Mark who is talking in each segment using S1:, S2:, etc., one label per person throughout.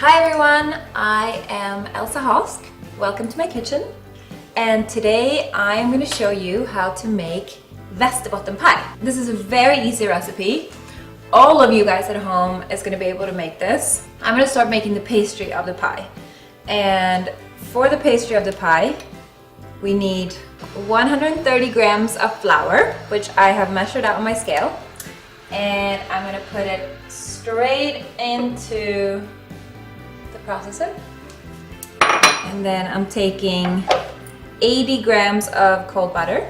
S1: Hi everyone, I am Elsa Hosk. Welcome to my kitchen. And today I am going to show you how to make Västerbotten pie. This is a very easy recipe. All of you guys at home is going to be able to make this. I'm going to start making the pastry of the pie. And for the pastry of the pie, we need 130 grams of flour, which I have measured out on my scale. And I'm going to put it straight into the processor. And then I'm taking 80 grams of cold butter.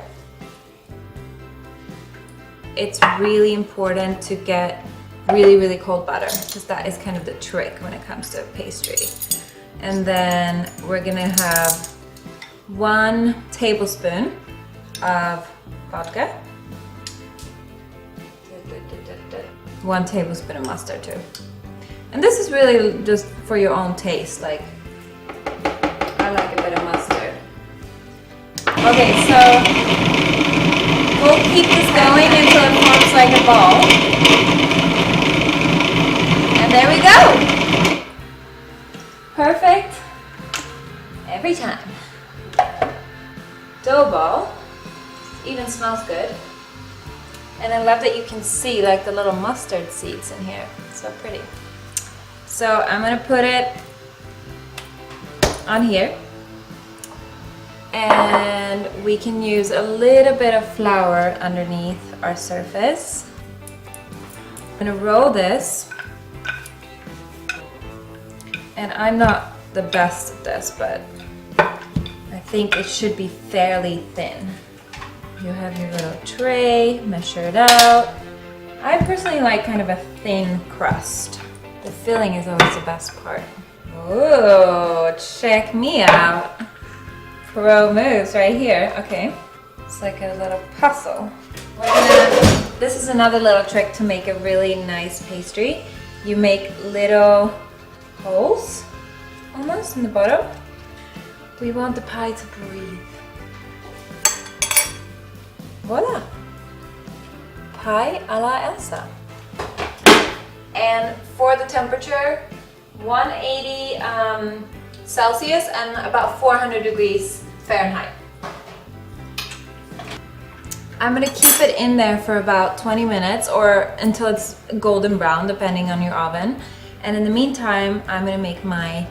S1: It's really important to get really cold butter because that is kind of the trick when it comes to pastry. And then we're gonna have 1 tablespoon of vodka, 1 tablespoon of mustard too. And this is really just for your own taste. Like, I like a bit of mustard. Okay, so we'll keep this going until it forms like a ball. And there we go. Perfect. Every time. Dough ball. Even smells good. And I love that you can see like the little mustard seeds in here. So pretty. So I'm gonna put it on here. And we can use a little bit of flour underneath our surface. I'm gonna roll this. And I'm not the best at this, but I think it should be fairly thin. You have your little tray, measure it out. I personally like kind of a thin crust. The filling is always the best part. Ooh, check me out. Pro moves right here. Okay, it's like a little puzzle. This is another little trick to make a really nice pastry. You make little holes almost in the bottom. We want the pie to breathe. Voila! Pie a la Elsa. And for the temperature, 180 Celsius and about 400 degrees Fahrenheit. I'm gonna keep it in there for about 20 minutes or until it's golden brown, depending on your oven. And in the meantime, I'm gonna make my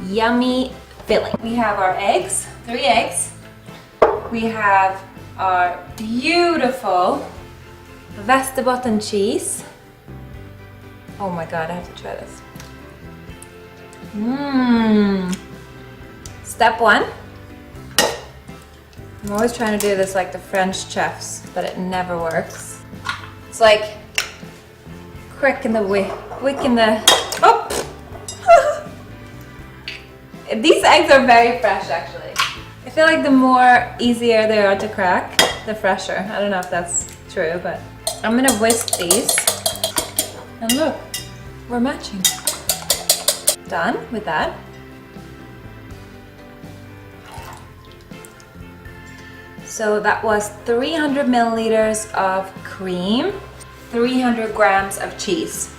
S1: yummy filling. We have our eggs, 3 eggs. We have our beautiful Västerbotten cheese. Oh my god, I have to try this. Step 1. I'm always trying to do this like the French chefs, but it never works. It's like quick in the wick in the... Oh! These eggs are very fresh actually. I feel like the more easier they are to crack, the fresher. I don't know if that's true, but I'm gonna whisk these. And look, we're matching. Done with that. So that was 300 milliliters of cream, 300 grams of cheese,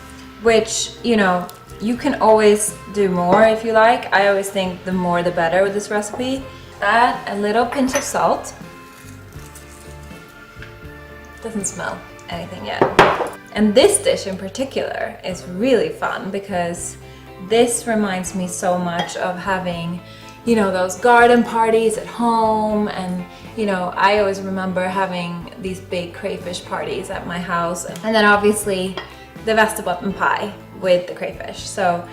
S1: which, you know, you can always do more if you like. I always think the more the better with this recipe. Add a little pinch of salt. Doesn't smell anything yet. And this dish in particular is really fun because this reminds me so much of having, you know, those garden parties at home. And, you know, I always remember having these big crayfish parties at my house. And then obviously the Västerbotten pie with the crayfish. So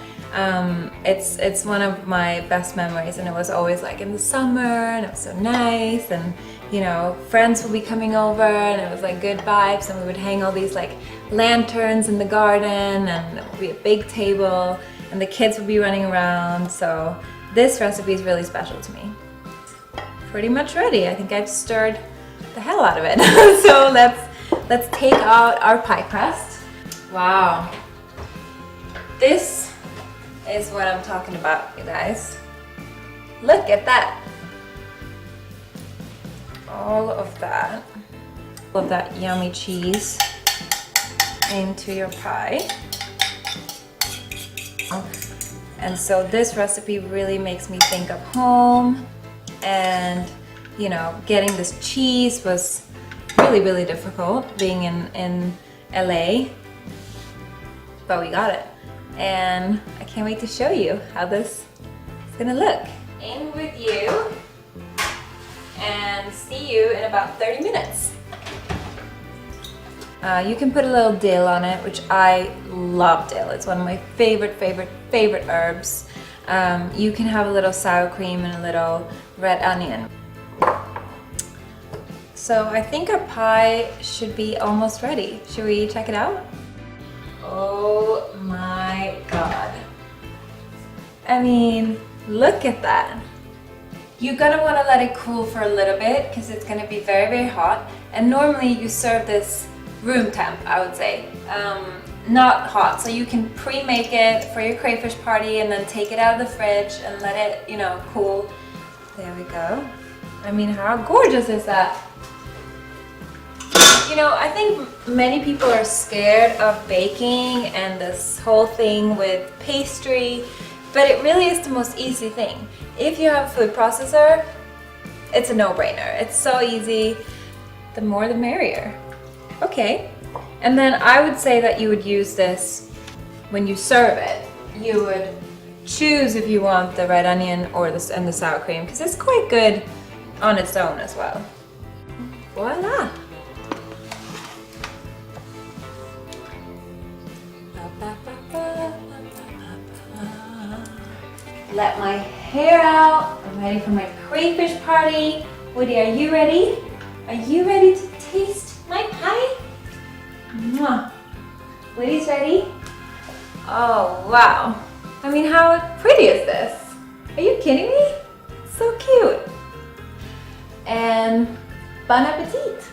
S1: it's one of my best memories, and it was always like in the summer and it was so nice, and you know, friends would be coming over and it was like good vibes, and we would hang all these like lanterns in the garden, and it would be a big table and the kids would be running around. So this recipe is really special to me. Pretty much ready. I think I've stirred the hell out of it. So let's take out our pie crust. Wow. This is what I'm talking about, you guys. Look at that. All of that yummy cheese into your pie. And so this recipe really makes me think of home, and you know, getting this cheese was really difficult being in LA, but we got it. And I can't wait to show you how this is gonna look. In with you, and see you in about 30 minutes. You can put a little dill on it, which I love dill. It's one of my favorite herbs. You can have a little sour cream and a little red onion. So I think our pie should be almost ready. Should we check it out? Oh my God. I mean, look at that. You're gonna wanna let it cool for a little bit because it's gonna be very hot. And normally you serve this room temp, I would say. Not hot, so you can pre-make it for your crayfish party and then take it out of the fridge and let it, you know, cool. There we go. I mean, how gorgeous is that? You know, I think many people are scared of baking and this whole thing with pastry, but it really is the most easy thing. If you have a food processor, it's a no-brainer. It's so easy. The more the merrier. Okay, and then I would say that you would use this when you serve it. You would choose if you want the red onion or and the sour cream, because it's quite good on its own as well. Voila! Let my hair out. I'm ready for my crayfish party. Woody, are you ready? Are you ready to taste my pie? Mwah. Woody's ready? Oh, wow. I mean, how pretty is this? Are you kidding me? So cute. And bon appetit.